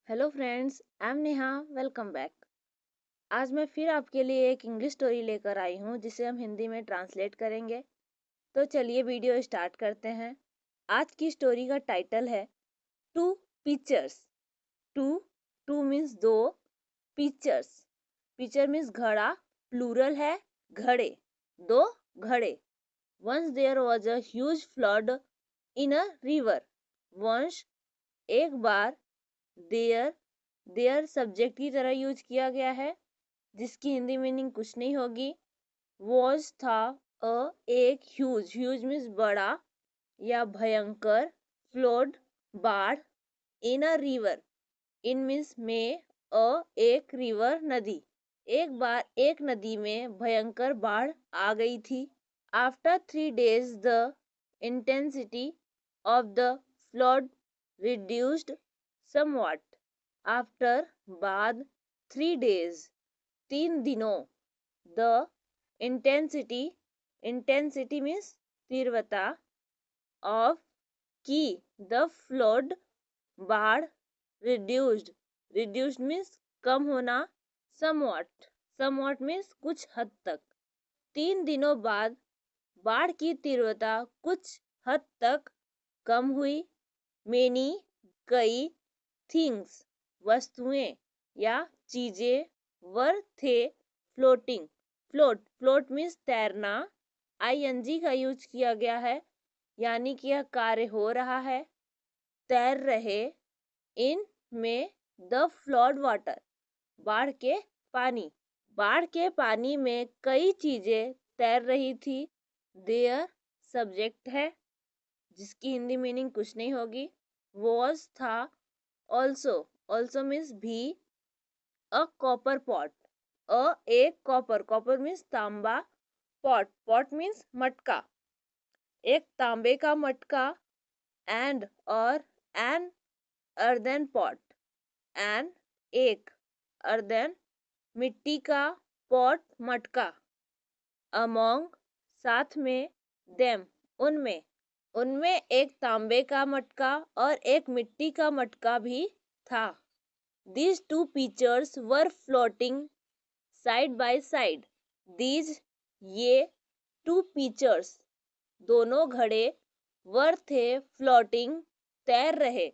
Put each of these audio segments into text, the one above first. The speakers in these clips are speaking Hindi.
Hello friends, I am Neha. Welcome back. आज मैं फिर आपके लिए एक इंग्लिश स्टोरी लेकर आई हूँ जिसे हम हिंदी में ट्रांसलेट करेंगे। तो चलिए वीडियो स्टार्ट करते हैं। आज की स्टोरी का टाइटल है two pitchers. Two two means दो, पिक्चर्स पिक्चर मीन्स घड़ा, प्लूरल है घड़े, दो घड़े। Once there was a huge flood in a river. Once एक बार, देयर देयर सब्जेक्ट की तरह यूज किया गया है जिसकी हिंदी मीनिंग कुछ नहीं होगी। वॉज था एक ह्यूज, ह्यूज मीन्स बड़ा या भयंकर, फ्लोड बाढ़, इन अ रिवर, इन मीन्स में, एक रिवर नदी। एक बार एक नदी में भयंकर बाढ़ आ गई थी। After 3 days the intensity of the flood reduced somewhat. After बाद, 3 days 3 दिनों, द इंटेंसिटी, इंटेंसिटी मीन्स तीव्रता, ऑफ की, द फ्लड बाढ़, रिड्यूस्ड, रिड्यूस्ड मीन्स कम होना, समवॉट, समवॉट मीन्स कुछ हद तक। 3 दिनों बाद बाढ़ की तीव्रता कुछ हद तक कम हुई। मेनी, कई, थिंग्स, वस्तुएं या चीजें, वर थे, फ्लोटिंग, फ्लोट, फ्लोट मीन्स तैरना, आईएनजी का यूज किया गया है यानी कि यह कार्य हो रहा है, तैर रहे, इन में, द फ्लड वाटर, बाढ़ के पानी, बाढ़ के पानी में कई चीजें तैर रही थी। देयर सब्जेक्ट है जिसकी हिंदी मीनिंग कुछ नहीं होगी। वॉज था, ऑल्सो, ऑल्सो मीन्स भी, अ कॉपर पॉट, एक कॉपर, कॉपर मीन्स तांबा, पॉट, पॉट मीन्स मटका, एक तांबे का मटका, एंड और एन अर्दन पॉट, एन एक, अर्दन मिट्टी का, पॉट मटका, अमोंग साथ में, देम उनमें, उनमें एक तांबे का मटका और एक मिट्टी का मटका भी था। These two pitchers were floating side by side. These, ये, two pitchers, दोनों घड़े, वर थे, फ्लोटिंग, तैर रहे,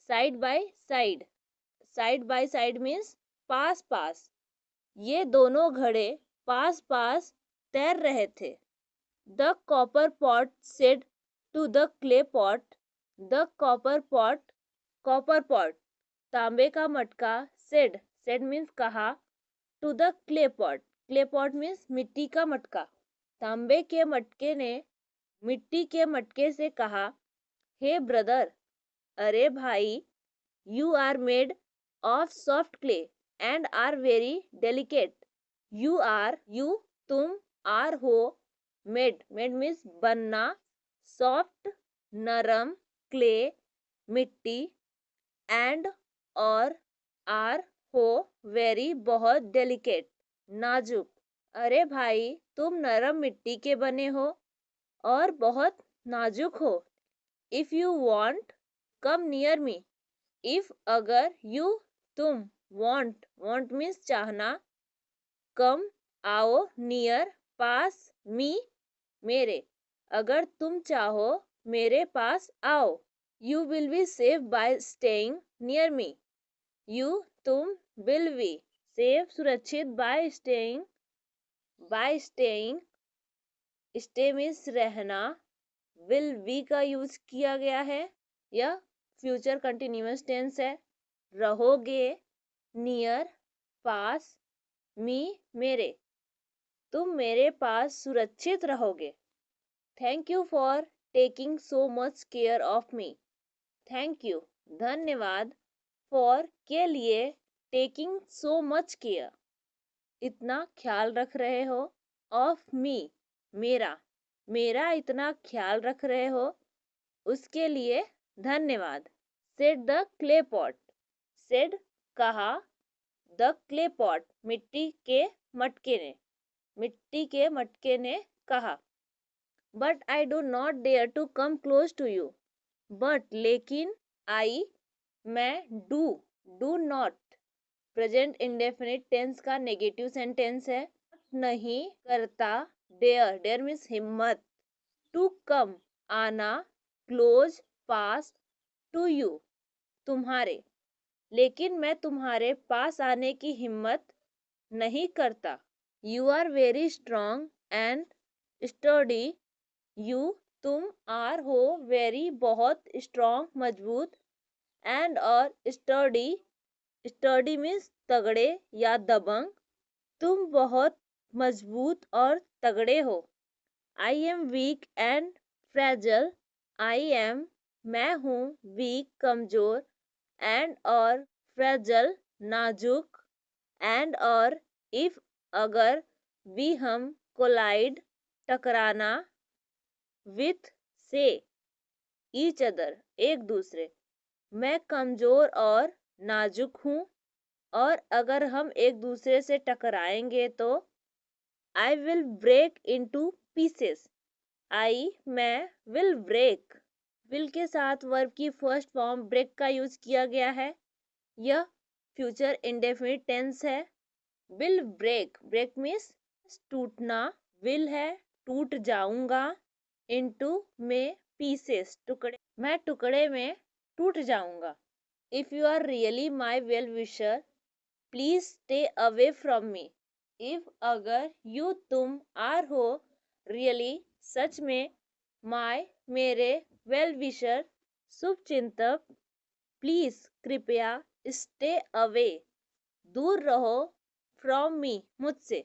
side by side, side by side means पास पास, ये दोनों घड़े पास पास तैर रहे थे। The copper pot said to the clay pot, the copper pot, copper pot तांबे का मटका, सेड, सेड मीन्स कहा, to the clay pot, clay pot means मिट्टी का मटका, तांबे के मटके ने मिट्टी के मटके से कहा, हे ब्रदर, अरे भाई, you are made of soft clay and are very delicate. You are, you तुम, आर हो, मेड, मेड मीन्स बनना, सॉफ्ट नरम, क्ले मिट्टी, एंड और, आर हो, वेरी बहुत, डेलिकेट नाजुक। अरे भाई, तुम नरम मिट्टी के बने हो और बहुत नाजुक हो। If you want, come near me, if अगर, यू तुम, वॉन्ट, वॉन्ट मीन्स चाहना, कम आओ, नियर पास, मी मेरे, अगर तुम चाहो मेरे पास आओ। You will be safe bye staying near me, you तुम, विल बी सेफ सुरक्षित, bye staying, bye staying, stay means रहना, विल बी का यूज किया गया है, यह फ्यूचर कंटिन्यूअस टेंस है। रहोगे, नियर, पास, मी मेरे, तुम मेरे पास सुरक्षित रहोगे। Thank you for taking so much care of me, thank you, धन्यवाद, फॉर के लिए, टेकिंग सो मच केयर, इतना ख्याल रख रहे हो, ऑफ मी मेरा, मेरा इतना ख्याल रख रहे हो, उसके लिए धन्यवाद। Said the clay pot, said कहा, द क्ले पॉट मिट्टी के मटके ने, मिट्टी के मटके ने कहा। But I do not dare to come close to you, but लेकिन, आई मैं, do do not present indefinite tense का नेगेटिव सेंटेंस है। नहीं करता, डेयर, डेयर मीन्स हिम्मत। टू कम, आना। Close, pass. टू यू, तुम्हारे। लेकिन मैं तुम्हारे पास आने की हिम्मत नहीं करता। You are very strong and sturdy. You, तुम, आर हो, वेरी, बहुत, स्ट्रॉन्ग, मजबूत, एंड और स्टडी, स्टडी मीन्स तगड़े या दबंग। तुम बहुत मजबूत और तगड़े हो। I am weak and fragile. I am, मैं हूँ, वीक, कमजोर, एंड और फ्रेजल, नाजुक, एंड और इफ, अगर, वी, हम, कोलाइड, टकराना, विथ, से, ईच अदर, एक दूसरे। मैं कमजोर और नाजुक हूँ, और अगर हम एक दूसरे से टकराएंगे तो I will break into pieces. I, मैं, विल ब्रेक, विल के साथ वर्ब की फर्स्ट फॉर्म ब्रेक का यूज किया गया है। यह फ्यूचर इंडेफिनिट टेंस है। विल ब्रेक, ब्रेक मीन्स टूटना, विल है टूट जाऊंगा, इनटू में, पीसेस, टुकड़े, मैं टुकड़े में टूट जाऊंगा। If you are really my well wisher, please stay away from me. If, अगर, यू, तुम, आर हो, रियली, सच में, माय, मेरे, वेल विशर, शुभ चिंतक, प्लीज, कृपया, स्टे अवे, दूर रहो, फ्रॉम मी, मुझसे।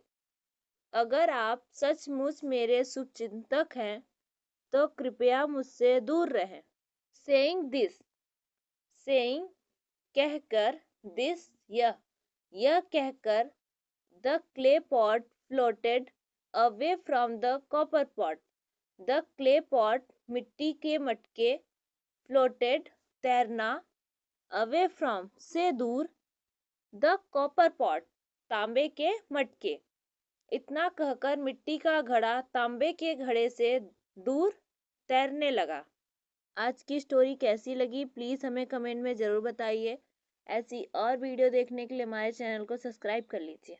अगर आप सचमुच मेरे शुभचिंतक हैं तो कृपया मुझसे दूर रहें। सेइंग दिस, सेइंग, कहकर, दिस, यह कहकर, the clay pot floated away from the copper pot. The clay pot, मिट्टी के मटके, फ्लोटेड, तैरना, अवे फ्रॉम, से दूर, द कॉपर पॉट, तांबे के मटके। इतना कहकर मिट्टी का घड़ा तांबे के घड़े से दूर तैरने लगा। आज की स्टोरी कैसी लगी प्लीज़ हमें कमेंट में ज़रूर बताइए। ऐसी और वीडियो देखने के लिए हमारे चैनल को सब्सक्राइब कर लीजिए।